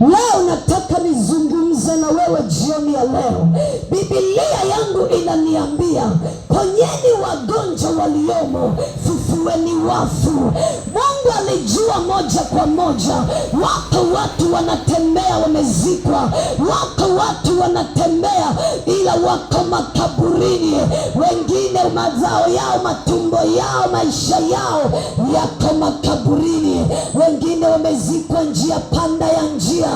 Leo nataka nizungumze na wewe jioni ya leo. Biblia yangu inaniambia, ponyeni wagonjwa waliomo, fufueni wafu. Mungu alijua moja kwa moja, wako watu wanatembea wamezikwa, wako watu wanatembea ila wako makaburini. Wengine mazao yao, matumbo yao, maisha yao yako makaburini. Wengine wamezikwa njia panda ya njia,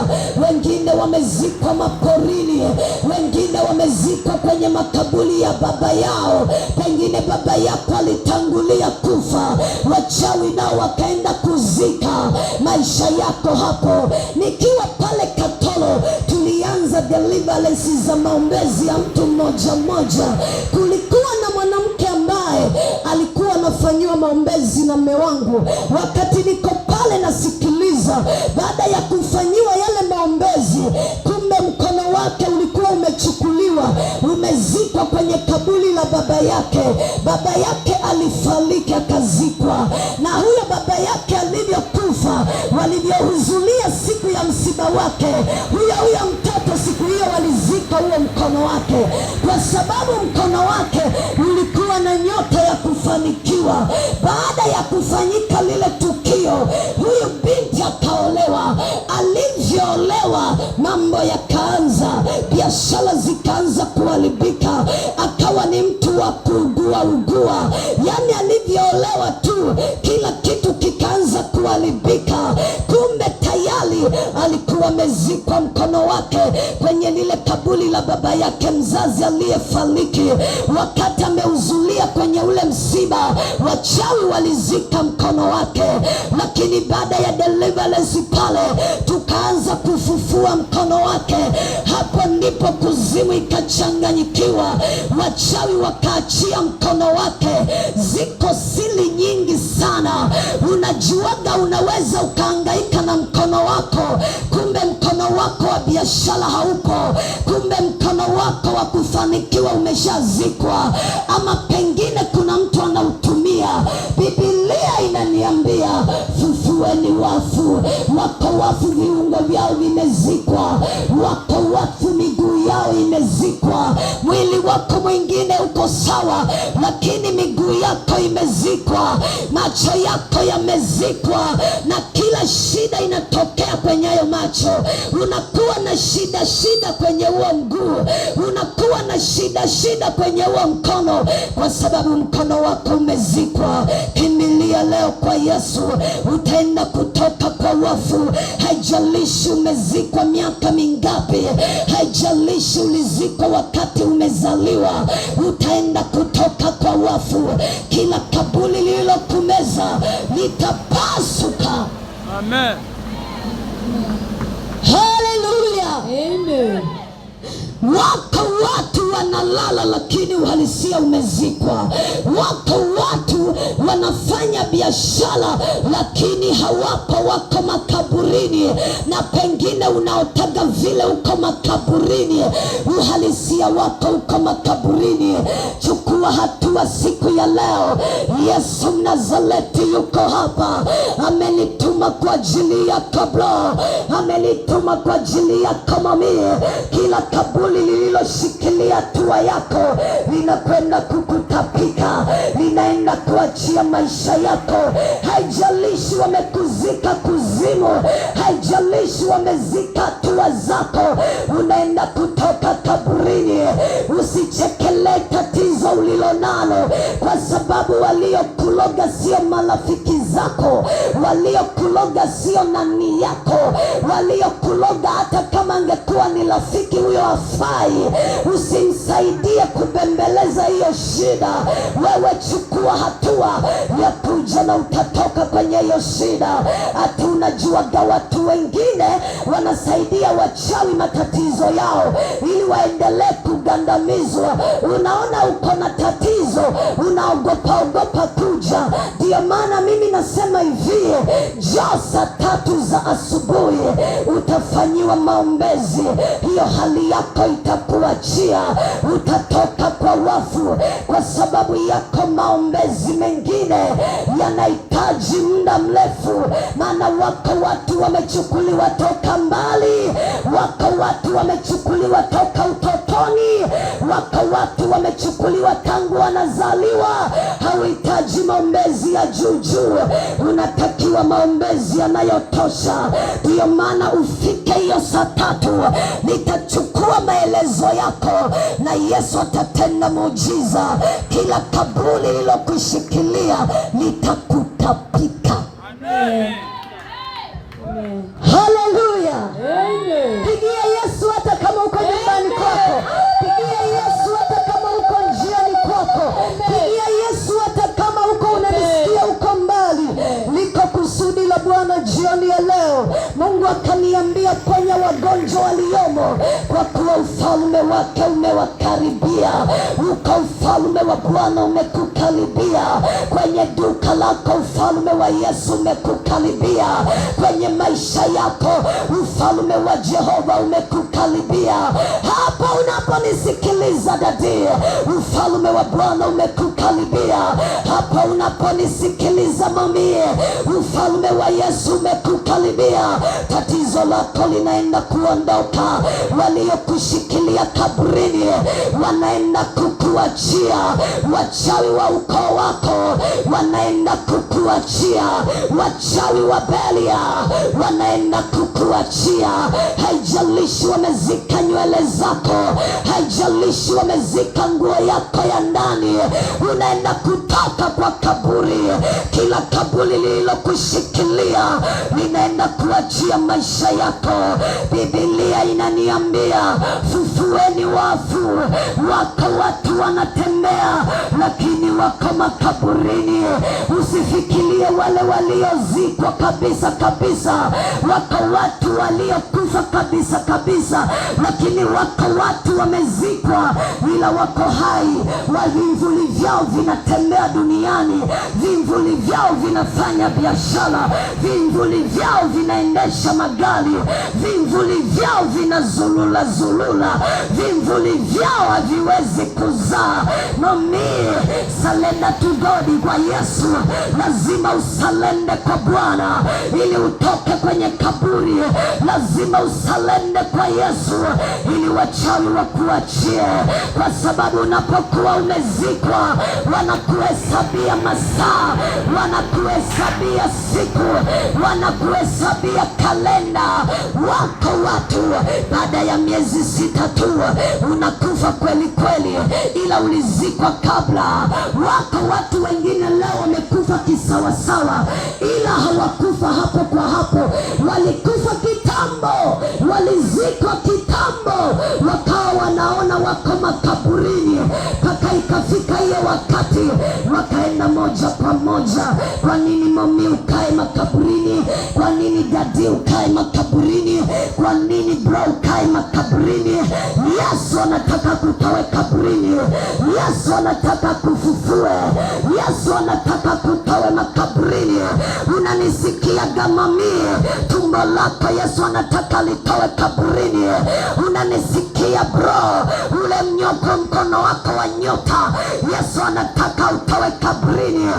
wengine wamezikwa maporini, wengine wamezikwa kwenye makaburi ya baba yao. Pengine baba yako alitangulia kufa, wachawi nao wakaenda kuzika maisha yako hapo. Nikiwa pale Katoro, tulianza deliverance za maombezi ya mtu mmoja mmoja. Kulikuwa na mwanamke ambaye alikuwa anafanyiwa maombezi na mume wangu. Wakati niko pale nasikiliza, baada ya kufanyiwa yale maombezi, kumbe mkono wake ulikuwa umechukuliwa, umezikwa kwenye kaburi la baba yake. Baba yake alifariki akazikwa, na huyo baba yake alivyokufa, walivyohudhuria siku ya msiba wake, huyo mtoto siku hiyo walizika huo mkono wake, kwa sababu mkono wake ulikuwa na nyota ya kufanikiwa. Baada ya kufanyika lile tukio, huyu binti akaolewa. Alivyoolewa, mambo yakaanza, biashara zikaanza kuharibika, akawa ni mtu wa kuugua. Yani alivyoolewa tu, kila kitu kikaanza kuharibika. Kumbe tayari alikuwa amezikwa mkono wake kwenye lile kaburi la baba yake mzazi aliyefariki. Wakati amehudhuria kwenye ule msiba, wachawi walizika mkono wake. Lakini baada ya deliverance pale, tukaanza kufufua mkono wake. Hapo ndipo kuzimu ikachanganyikiwa, wachawi wakaachia mkono wake. Ziko siri nyingi sana. Unajuaga unaweza ukahangaika na mkono wako, kumbe mkono wako wa biashara haupo, kumbe mkono wako wa kufanikiwa umeshazikwa, ama pengine kuna mtu anautumia. Biblia inaniambia, fufueni wafu. Wako wafu viungo vyao vimezikwa, wako wafu miguu yao imezikwa. Mwili wako mwingine uko sawa, lakini miguu yako imezikwa, macho yako yamezikwa, na kila shida inatokea kwenye hayo macho. Unakuwa na shida kwenye huo mguu, unakuwa na shida kwenye huo mkono, kwa sababu mkono wako umezikwa. Kimbilia leo kwa Yesu, utaenda kutoka kwa wafu. Haijalishi umezikwa miaka mingapi, haijalishi ulizikwa wakati umezaliwa, utaenda kutoka kwa wafu. Kila kaburi lililokumeza litapasuka. Amen. Hallelujah. Amen. Wako watu wanalala lakini uhalisia umezikwa. Wako watu wanafanya biashara lakini hawapo, wako makaburini. Na pengine unaotaga vile uko makaburini, uhalisia wako uko makaburini. Chukua hatua siku ya leo. Yesu Mnazareti yuko hapa, amenituma kwa ajili yako bro, amenituma kwa ajili yako mami. Kila kaburi lililoshikilia hatua yako linakwenda kukutapika, linaenda kuachia maisha yako. Haijalishi wamekuzika kuzimu, haijalishi wamezika hatua zako, unaenda kutoka kaburini. Usichekele tatizo ulilonalo, kwa sababu waliokuloga sio marafiki zako, waliokuloga sio nani yako, waliokuloga hata kama angekuwa ni rafiki, huyo hafai. Usimsaidie kubembeleza hiyo shida. Wewe chukua hatua ya kuja na utatoka kwenye hiyo shida. Ati unajuaga watu wengine wanasaidia wachawi matatizo yao ili waendelee kugandamizwa. Unaona uko na tatizo, unaogopa kuja. Ndio maana mimi nasema hivi, njoo saa 3 za asubuhi, utafanyiwa maombezi. Hiyo hali yako itakuachia, utatoka kwa wafu, kwa sababu yako maombezi mengine yanahitaji muda mrefu. Maana wako watu wamechukuliwa toka mbali, Wako watu wamechukuliwa toka utotoni, wako watu wamechukuliwa tangu wanazaliwa. Hauhitaji maombezi ya juu, unatakiwa maombezi yanayotosha. Ndiyo maana ufike hiyo saa 3, nitachukua maelezo yako na Yesu atatenda muujiza. Kila kaburi lilokushikilia litakutapika. Amen. Haleluya. Pigia Yesu hata kama uko nyumbani kwako. Pigia Yesu hata kama uko njiani kwako. Pigia Yesu hata kama uko unanisikia uko mbali. Liko kusudi la Bwana jioni ya leo. Mungu akaniambia ponya wagonjwa waliomo, kwa kuwa ufalme wake umewakaribia. Uko ufalme wa Bwana umekukaribia. Kwenye duka lako ufalme wa Yesu umekukaribia. Kwenye maisha yako ufalme wa Jehova umekukaribia. Hapa unaponisikiliza dadi, ufalme wa Bwana umekukaribia. Hapa unaponisikiliza mami, ufalme wa Yesu umekukaribia. Tatizo lako linaenda kuondoka. Waliokushikilia kaburini wanaenda kukuachia. Wachawi wa ukoo wako wanaenda kukuachia. Wachawi wa Belia wanaenda kukuachia. Haijalishi wamezika nywele zako, haijalishi wamezika nguo yako ya ndani, unaenda kutoka kwa kaburi. Kila kaburi lililokushikilia linaenda kuachia maisha yako. Biblia inaniambia fufueni wafu. Wako watu wanatembea lakini wako makaburini. Usifikirie wale waliozikwa kabisa kabisa. Wako watu waliokufa kabisa kabisa, lakini wako watu wamezikwa ila wako hai. Vimvuli vyao vinatembea duniani, vimvuli vyao vinafanya biashara, vimvuli vyao vinaendesha magari, vimvuli vyao vinazulula zulula, vimvuli vyao haviwezi kuzaa. Mami, salenda to God. Kwa Yesu lazima usalende kwa Bwana ili utoke kwenye kaburi. Lazima usalende kwa Yesu ili wachawi wakuachie, kwa sababu unapokuwa umezikwa wanakuhesabia masaa, wanakuhesabia siku, wanakuhesabia kalenda. Wako watu baada ya miezi 6 tu unakufa kweli kweli, ila ulizikwa kabla. Wako watu wengine leo wamekufa kisawasawa, ila hawakufa hapo kwa hapo. Walikufa kitambo, walizikwa kitambo, wakawa wanaona wako makaburini, mpaka ikafika hiyo wakati wakaenda moja kwa moja. Kwa nini mami ukae makaburini? Kwa nini dadi ukae makaburini? Kwa nini bro ukae makaburini? Yesu anataka kutoe kaburini. Yesu anataka kufufue. Yesu anataka kutoe makaburini. Unanisikia gamami? Tumbo lako Yesu anataka litoe kaburini. Unanisikia bro? Ule mnyoko mkono wako wa nyota Yesu anataka utoe kaburini.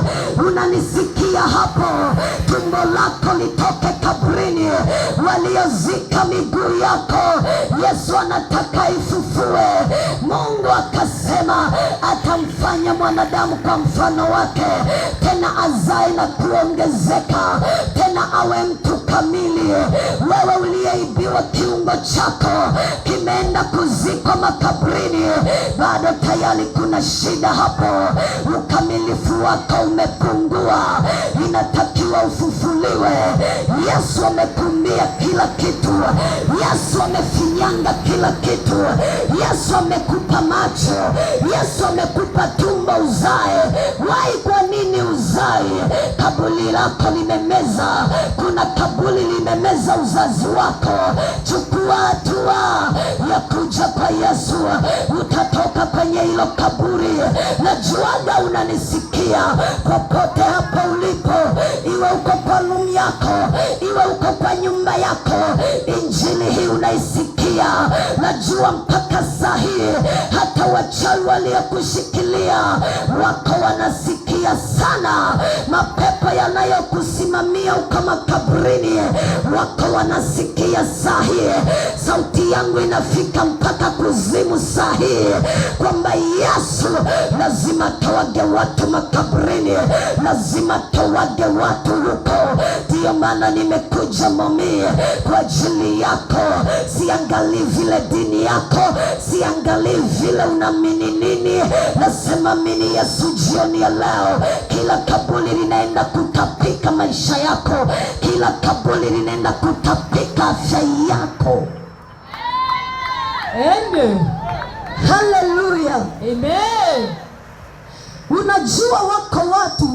Unanisikia hapo? Tumbo lako litoke kaburini. Waliozika miguu yako Yesu anataka ifufue. Mungu akasema atamfanya mwanadamu kwa mfano wake, tena azae na kuongezeka, tena awe mtu kamili. Wewe uliyeibiwa kiungo chako kimeenda kuzikwa makaburini, bado tayari kuna shida hapo. Ukamilifu wako umepungua, inatakiwa ufufuliwe. Yesu amekumia kila kitu. Yesu amefinyanga kila kitu. Yesu amekupa macho. Yesu amekupa tumbo uzae. Wai, kwa nini uzae? Kaburi lako limemeza. Kuna kaburi limemeza uzazi wako. Chukua hatua ya kuja kwa Yesu, utatoka kwenye hilo kaburi. Najuaga unanisikia popote hapo ulipo, iwe uko kwa room yako, iwe uko kwa nyumba yako, injili hii unaisikia. Najua mpaka saa hii hata wachawi waliokushikilia wako wanasikia sana. Mapepo yanayokusimamia uko makaburini wako wanasikia saa hii. Sauti sauti yangu inafika mpaka kuzimu sahihi, kwamba Yesu lazima tawage watu makaburini, lazima tawage watu huko. Ndiyo maana nimekuja mami kwa ajili yako. Siangalii vile dini yako, siangalii vile unaamini nini. Nasema mimi Yesu jioni ya leo, kila kaburi linaenda kutapika maisha yako, kila kaburi linaenda kutapika afya yako. Amen. Hallelujah. Amen. Unajua wako watu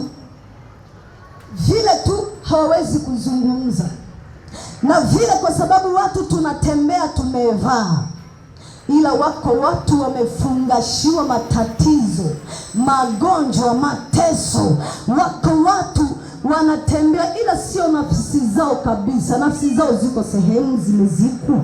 vile tu hawawezi kuzungumza, na vile kwa sababu watu tunatembea tumevaa, ila wako watu wamefungashiwa matatizo, magonjwa, mateso. Wako watu wanatembea ila sio nafsi zao kabisa. Nafsi zao ziko sehemu zimezikwa,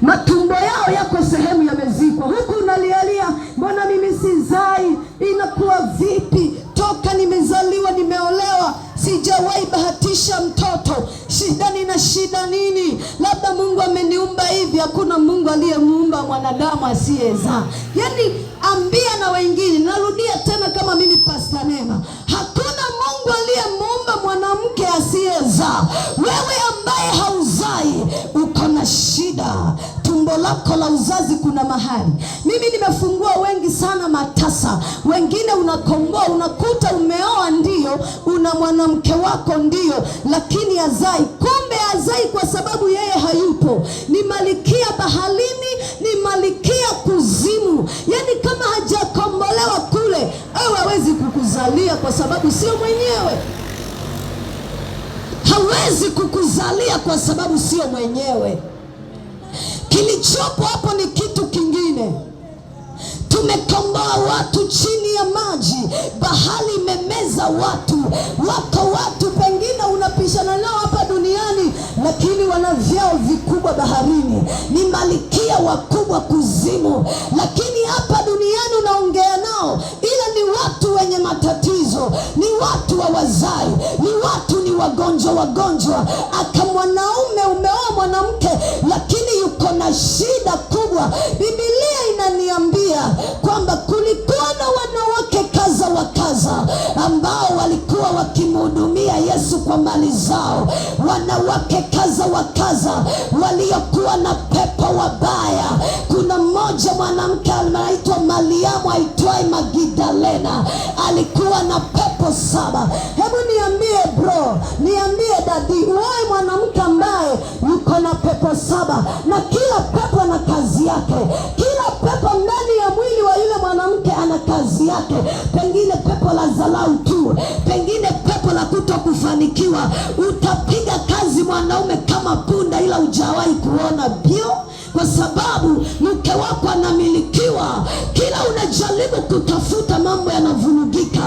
matumbo yao yako sehemu yamezikwa. Huku unalialia, mbona mimi sizai? Inakuwa vipi? Toka nimezaliwa nimeolewa, sijawahi bahatisha mtoto. Shida nina shida nini? Labda Mungu ameniumba hivi. Hakuna Mungu aliyemuumba mwanadamu asiyezaa. Yaani ambia na wengine, narudia tena kama mimi Pastor Neema, hakuna Mungu aliyemuumba mwanamke asiyezaa. Wewe ambaye hauzai uko na shida. Tumbo lako la uzazi kuna mahali. Mimi nimefungua wengi sana matasa. Wengine unakomboa, unakuta umeoa ndio, una mwanamke wako ndio, lakini hazai. Kumbe hazai kwa sababu yeye hayupo. Ni malikia baharini, ni malikia kuzimu. Yaani kama hajakombolewa kule, hawezi kukuzalia kwa sababu sio mwenyewe. Hawezi kukuzalia kwa sababu sio mwenyewe. Kilichopo hapo ni kitu kingine. Tumekomboa watu chini ya maji, bahari imemeza watu. Wako watu pengine unapishana nao hapa duniani, lakini wana vyao vikubwa baharini, ni malikia wakubwa kuzimu. Lakini hapa duniani unaongea nao, ila ni watu wenye matatizo, ni watu hawazai, ni watu ni wagonjwa. Aka mwanaume umeoa mwanamke, lakini yuko na shida kubwa. Biblia inaniambia kwamba kulikuwa na wanawake kaza wa kaza ambao walikuwa wakimhudumia Yesu kwa mali zao. Wanawake kaza wa kaza waliokuwa na pepo wabaya. Kuna mmoja mwanamke anaitwa Mariamu aitwaye Magdalena, alikuwa na pepo 7. Hebu niambie bro, niambie dadi, wewe mwanamke ambaye yuko na pepo 7, na kila pepo na kazi yake. Kila pepo ndani ya mwili wa yule mwanamke ana kazi yake. Pengine pepo la dharau tu, pengine pepo la kutokufanikiwa. Utapiga kazi mwanaume kama punda, ila hujawahi kuona bio, kwa sababu mke wako anamilikiwa. Kila unajaribu kutafuta mambo yanavurugika.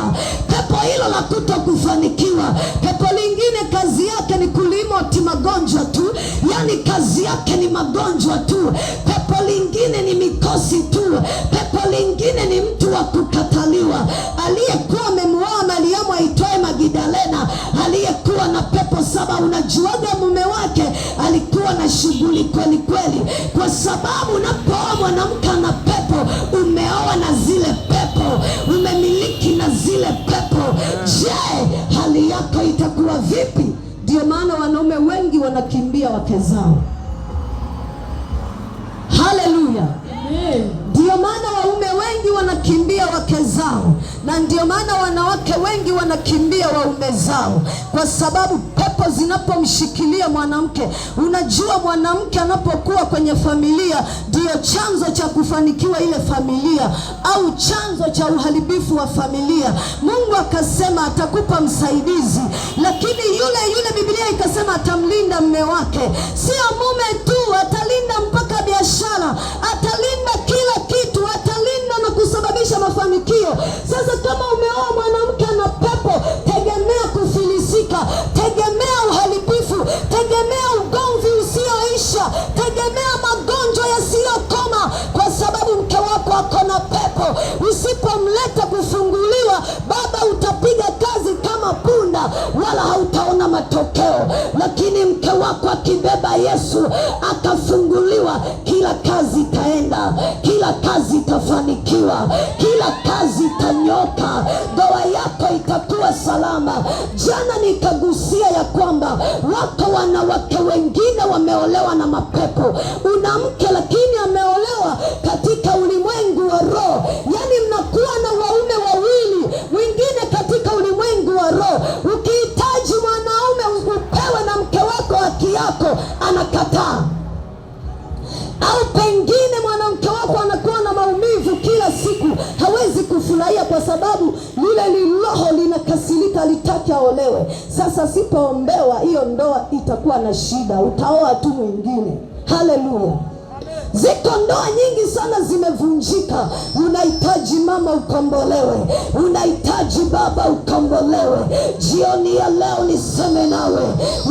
Pepo hilo la kutokufanikiwa. Pepo lingine kazi yake ni kulimoti magonjwa tu, yani kazi yake ni magonjwa tu. Pepo lingine ni mikosi tu. Pepo lingine ni mtu wa kukataliwa. Aliyekuwa amemuoa Mariamu aitwaye Magdalena, aliyekuwa na pepo 7, unajuaga mume wake alikuwa na shughuli kweli kweli, kwa sababu unapooa mwanamke na pepo, umeoa na zile pepo, umemiliki na zile pepo. Je, hali yako itakuwa vipi? Ndio maana wanaume wengi wanakimbia wake zao. Haleluya. Ndio maana waume wengi wanakimbia wake zao, na ndio maana wanawake wengi wanakimbia waume zao, kwa sababu pepo zinapomshikilia mwanamke. Unajua mwanamke anapokuwa kwenye familia ndio chanzo cha kufanikiwa ile familia, au chanzo cha uharibifu wa familia. Mungu akasema atakupa msaidizi, lakini yule Biblia ikasema atamlinda mume wake. Sio mume tu, atalinda mpaka biashara, atalinda kila kitu, atalinda na kusababisha mafanikio. Sasa kama umeoa mwanamke na pepo, tegemea kufilisika, tegemea uharibifu, tegemea ugomvi usioisha, tegemea magonjwa yasiyokoma, kwa sababu mke wako ako na pepo. Usipomleta kufunguliwa, baba, utapiga kazi kama punda wala hautaona matokeo. Lakini mke wako akibeba Yesu akafunguliwa, kila kazi itaenda, kila kazi itafanikiwa, kila kazi itanyoka, ndoa yako itakuwa salama. Jana nikagusia ya kwamba wako wanawake wengine wameolewa na mapepo. Una mke lakini ameolewa katika ulimwengu wa roho, yani mnakuwa na waume wawili wengine katika ulimwengu wa roho. Ukihitaji mwanaume upewe na mke wako haki yako, anakataa. Au pengine mwanamke wako anakuwa na maumivu kila siku, hawezi kufurahia kwa sababu lile roho linakasirika, litaki aolewe. Sasa sipoombewa hiyo ndoa itakuwa na shida, utaoa tu mwingine. Haleluya. Ziko ndoa nyingi sana zimevunjika. Unahitaji mama ukombolewe, unahitaji baba ukombolewe. Jioni ya leo niseme nawe,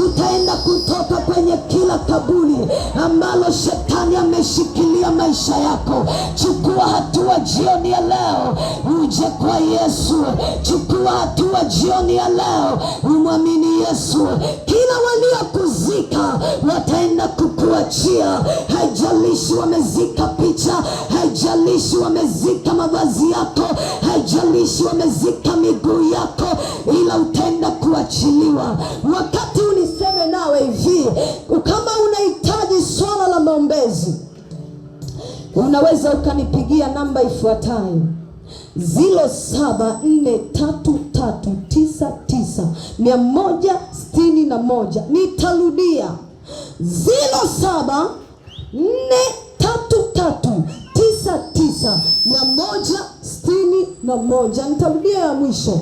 utaenda kutoka kwenye kila kaburi ambalo shetani ameshikilia maisha yako. Chukua hatua jioni ya leo, uje kwa Yesu. Chukua hatua jioni ya leo, umwamini Yesu. Kila waliokuzika wataenda kukuachia. Haijalishi wamezika picha, haijalishi wamezika mavazi yako, haijalishi wamezika miguu yako, ila utaenda kuachiliwa. Wakati uniseme nawe hivi, kama unahitaji swala la maombezi, unaweza ukanipigia namba ifuatayo: 0743399161. Nitarudia 0743399161. Nitarudia ya mwisho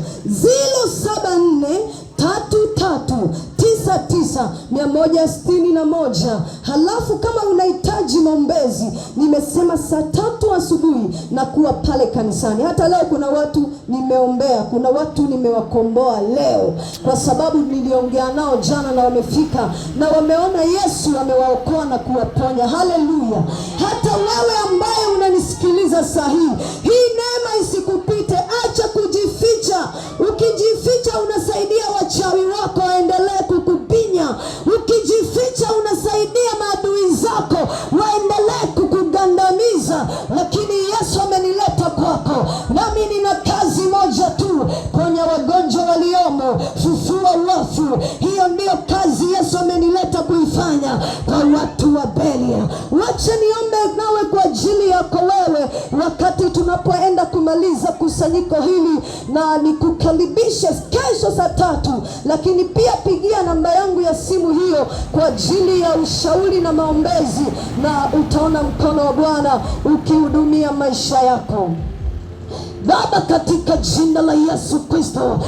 0743399161. Halafu kama unahitaji maombezi, nimesema saa 3 asubuhi na kuwa pale kanisani. Hata leo kuna watu nimeombea, kuna watu nimewakomboa leo kwa sababu niliongea nao jana na wamefika na wameona Yesu amewaokoa na kuwaponya. Haleluya. Hata wewe ambaye unanisikiliza saa hii neema isikupite. Acha kujificha. Ukijificha unasaidia wachawi wako waendelee kukupinya. Ukijificha unasaidia maadui zako waendelee kukugandamiza. Lakini Yesu amenileta kwako, nami nina kazi moja tu: ponya wagonjwa waliomo, fufua wafu. Hiyo ndio kazi Yesu amenileta kuifanya kwa watu wa Belia. Wacha niombe nawe kwa ajili yako wewe wakati tunapoenda kumaliza kusanyiko hili, na nikukaribishe kesho saa 3. Lakini pia pigia namba yangu ya simu hiyo kwa ajili ya ushauri na maombezi, na utaona mkono wa Bwana ukihudumia maisha yako. Baba, katika jina la Yesu Kristo,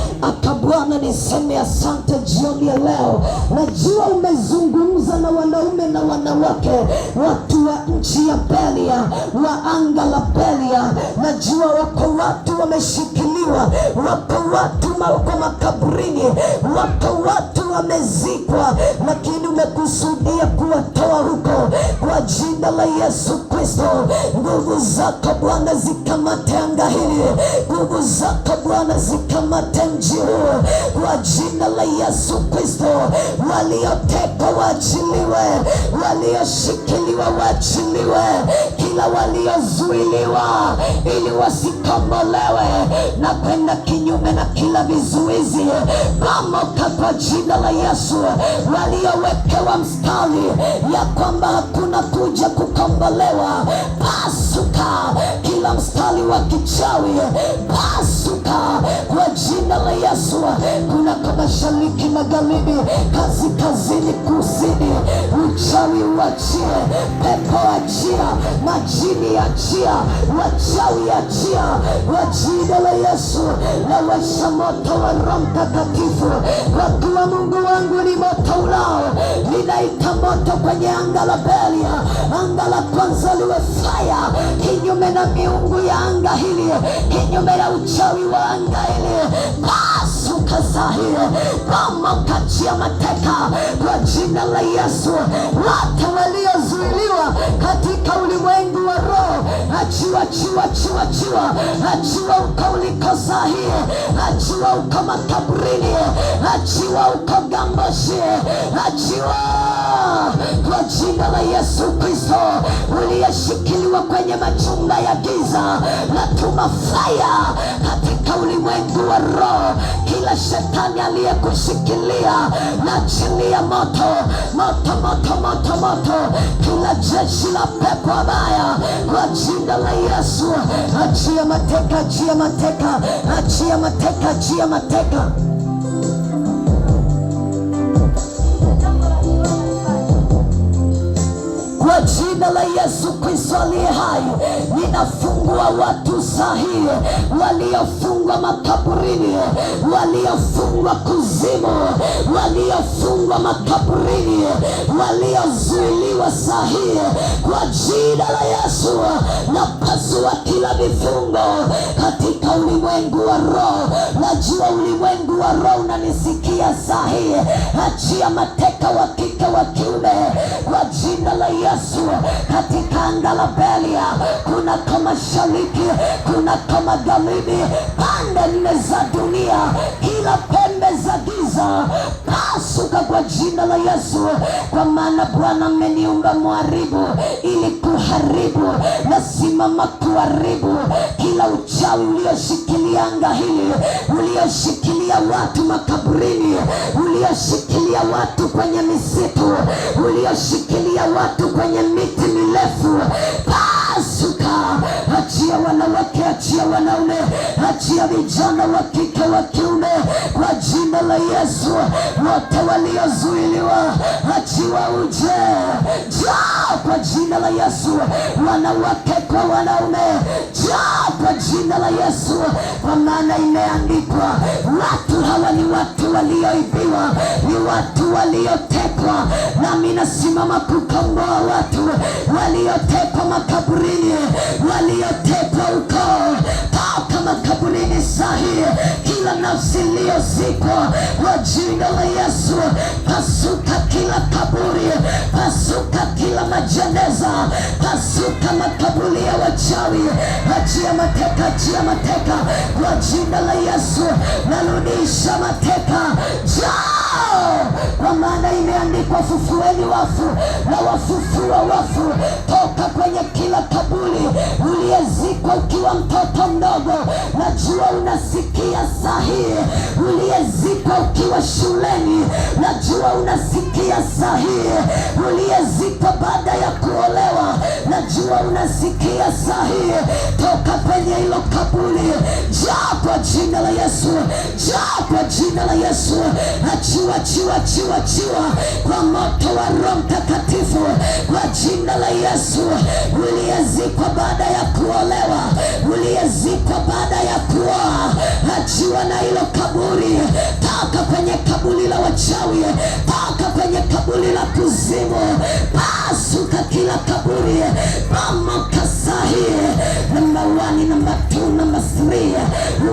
Bwana niseme asante jioni ya leo. Najua umezungumza na wanaume na wanawake, watu wa nchi ya Belia, wa anga la Belia. Najua wako watu wameshikiliwa, wako watu wako makaburini, wako watu wamezikwa, lakini umekusudia kuwatoa huko kwa jina la Yesu Kristo. Nguvu zako Bwana zikamate anga hili, nguvu zako Bwana zikamate mji huu kwa jina la Yesu Kristo. Waliotekwa waachiliwe, walioshikiliwa waachiliwe, kila waliozuiliwa ili wasikombolewe na kwenda kinyume na kila vizuizi, pamoja kwa jina la Yesu. Waliowekewa mstari ya kwamba hakuna kuja kukombolewa, pasuka kila mstari wa kichawi, pasuka kwa jina la Yesu. Kuna kwa mashariki, magharibi, kaskazini, kusini, uchawi uachie, pepo achia, majini achia, wachawi achia kwa jina la Yesu. Na washa moto wa Roho Mtakatifu, kwa kuwa Mungu wangu ni moto ulao. Ninaita moto kwenye anga la Belia, anga la kwanza liwe fire, kinyume na miungu ya anga hili, kinyume na uchawi wa anga hili. Pasuka sahili, pamoja chia mateka kwa jina la Yesu. Watu waliozuiliwa katika ulimwengu wa roho, achiwa, achiwa, achiwa, achiwa, achiwa uko uliko sahihi, achiwa uko makaburini, achiwa uko Gamboshi, achiwa kwa jina la Yesu Kristo, uliyeshikiliwa kwenye majumba ya giza, natuma fire katika ulimwengu wa roho. Kila shetani aliyekushikilia, naachilia moto, moto, moto, moto, moto. Kila jeshi la pepo wabaya kwa jina la Yesu, achia mateka, achia mateka, achia mateka, achia mateka. Kwa jina la Yesu Kristo aliye hai, ninafungua watu sahihi waliofungwa makaburini, waliofungwa kuzimu, waliofungwa makaburini, waliozuiliwa sahihi. Kwa jina la Yesu, napasua kila vifungo katika ulimwengu wa roho. Najua ulimwengu wa roho unanisikia sahihi. Achia mateka wa kike, wa kiume kwa jina la Yesu. Katika anga la Belia, kuna kama mashariki, kuna kama magharibi, pande nne za dunia, kila pembe za giza, pasuka kwa jina la Yesu. Kwa maana Bwana ameniumba mharibu ili kuharibu, na simama kuharibu kila uchawi ulioshikilia anga hili, ulioshikilia watu makaburini, ulioshikilia watu kwenye misitu, ulioshikilia watu kwenye miti mirefu. Pasuka, achia wanawake, achia wanaume, achia vijana wa kike, wa kiume kwa jina la Yesu. Wote waliozuiliwa, achiwa uje, jaa kwa jina la Yesu. Wanawake kwa wanaume, jaa kwa jina la Yesu, kwa maana imeandikwa, watu hawa ni watu walioibiwa, ni watu waliotekwa. Nami nasimama kukomboa watu waliotekwa makaburini, waliotekwa ukoo, toka makaburini sahihi. Kila nafsi iliyozikwa kwa jina la Yesu, pasuka kila kaburi, pasuka kila majeneza, pasuka makaburi ya wachawi. Achia mateka, achia mateka kwa jina la Yesu. Narudisha mateka, jao, kwa maana imeandikwa, fufueni wafu na wafufua wafu. Toka kwenye kila kaburi uliyezikwa ukiwa mtoto mdogo, najua unasikia sahihi. Uliyezikwa ukiwa shuleni, najua unasikia sahihi. Uliyezikwa baada ya kuolewa, najua unasikia sahihi. Toka kwenye hilo kaburi, jaa kwa jina la Yesu, jaa kwa jina la Yesu. Achiwa, achiwa, achiwa, achiwa kwa moto wa Roho Mtakatifu kwa jina la Yesu. Uliyezikwa baada ya kuolewa, uliyezikwa baada ya kuoa, achiwa na hilo kaburi. Toka kwenye kaburi la wachawi, toka kwenye kaburi la kuzimu, pasuka kila kaburi, pamoka sahihi. Namba 1, namba 2, namba 3,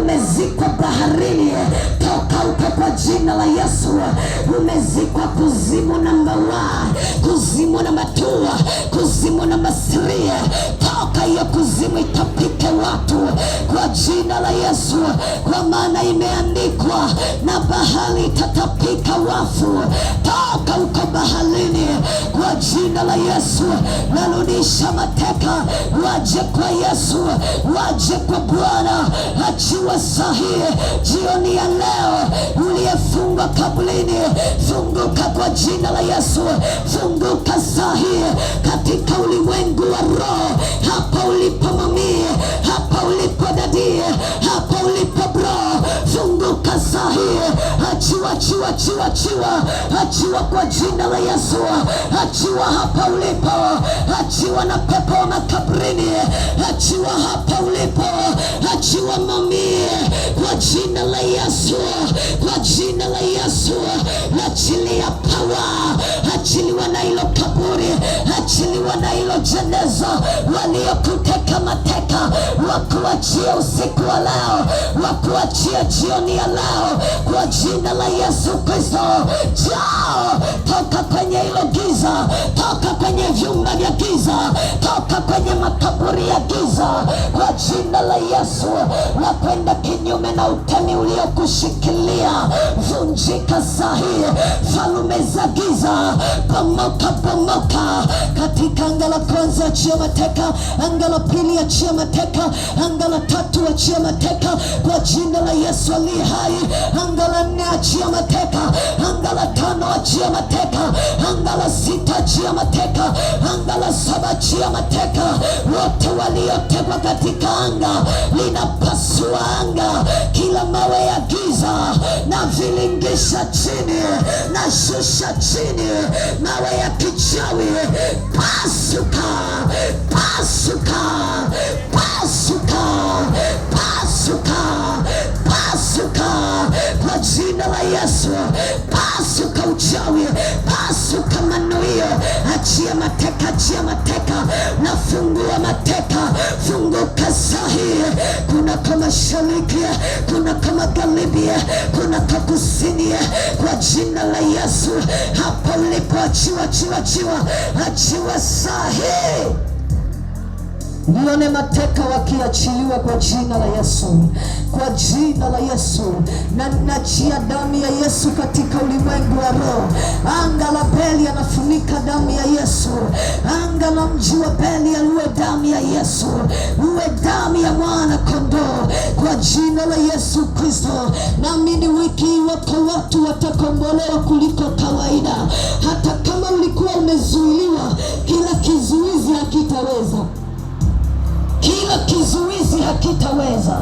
umezikwa baharini, toka huko kwa jina la Yesu. Umezikwa kuzimu namba 1, kuzimu namba 2, kuzimu namba 3, toka hiyo kuzimu itapike watu kwa jina la Yesu. Kwa maana imeandikwa, na bahari itatapika wafu. Toka huko baharini kwa jina la Yesu. Narudisha mateka, waje kwa Yesu, waje kwa Bwana. Achiwa sahihi jioni ya leo. Uliyefungwa kaburini, funguka kwa jina la Yesu. Funguka sahihi katika ulimwengu wa roho. Hapa ulipo mami, hapa ulipo dadi, hapa ulipo bro, funguka sahihi. Achiwa, achiwa, achiwa, achiwa, achiwa kwa jina la Yesu. Achiwa hapa ulipo, achiwa na pepo wa makaburini, achiwa hapa ulipo, achiwa mami kwa jina la Yesu, kwa jina la Yesu. Achilia power, achiliwa na hilo kaburi, achiliwa wana hilo jeneza, waliokuteka mateka, wakuachia usiku wa leo, wakuachia jioni ya leo kwa jina la Yesu Kristo. Jao, toka kwenye hilo giza, toka kwenye vyumba vya giza, toka kwenye makaburi ya giza kwa jina la Yesu. Na kwenda kinyume na utemi uliokushikilia, vunjika sahi. Falume za giza, bomoka bomoka. Katika anga la kwanza achia mateka, anga la pili achia mateka, anga la tatu achia mateka kwa jina la Yesu aliye hai. Anga la nne achia mateka, anga la tano achia mateka, anga la sita achia mateka, anga la saba achia mateka. Wote waliotekwa katika anga, linapasua anga. Kila mawe ya giza na vilingisha chini, na shusha chini. Mawe ya kichawi, pasuka, pasuka, pasuka, pasuka, pasuka kwa jina la Yesu. Pasuka uchawi, pasuka manuio. Achia mateka, achia mateka. Nafungua mateka, funguka sahi. Kuna kama mashariki, kuna kama magharibi, kuna kama kusini. Kwa jina la Yesu, hapo ulipo achiwa, achiwa, achiwa, achiwa sahi. Nione mateka wakiachiliwa kwa jina la Yesu, kwa jina la Yesu. Na nachia damu ya Yesu katika ulimwengu wa roho. Anga la Beli anafunika damu ya Yesu. Anga la mji wa Beli uwe damu ya Yesu, uwe damu ya mwana kondoo kwa jina la Yesu Kristo. Naamini wiki hii wako watu watakombolewa kuliko kawaida. Hata kama ulikuwa umezuiliwa, kila kizuizi hakitaweza. Kila kizuizi hakitaweza.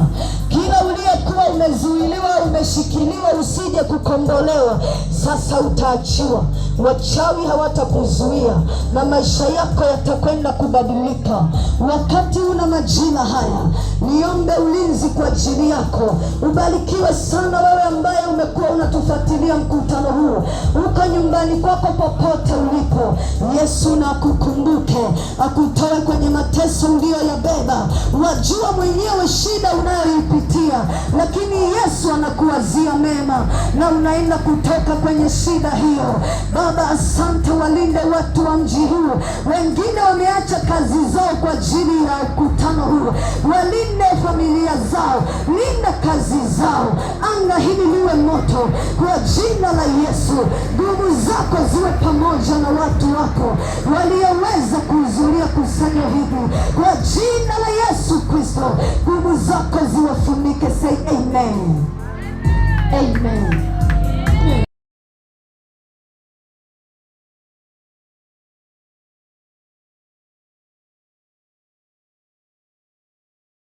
Kila uliyekuwa umezuiliwa, umeshikiliwa usije kukombolewa, sasa utaachiwa. Wachawi hawatakuzuia na maisha yako yatakwenda kubadilika. Wakati una majira haya, niombe ulinzi kwa ajili yako. Ubarikiwe sana wewe ambaye umekuwa unatufuatilia mkutano huu. Uko nyumbani kwako, popote ulipo, Yesu na akukumbuke, akutoe kwenye mateso uliyoyabeba. Wajua mwenyewe shida unayoipitia, lakini Yesu anakuwazia mema na unaenda kutoka kwenye shida hiyo. Baba, asante. Walinde watu wa mji huu. Wengine wameacha kazi zao kwa ajili ya mkutano huu. Walinde familia zao, linda kazi zao. Anga hili liwe moto kwa jina la Yesu. Nguvu zako ziwe pamoja na watu wako walioweza kuhudhuria kusanyo hili kwa jina la Yesu Kristo. Nguvu zako ziwafunike. Say amen. Amen.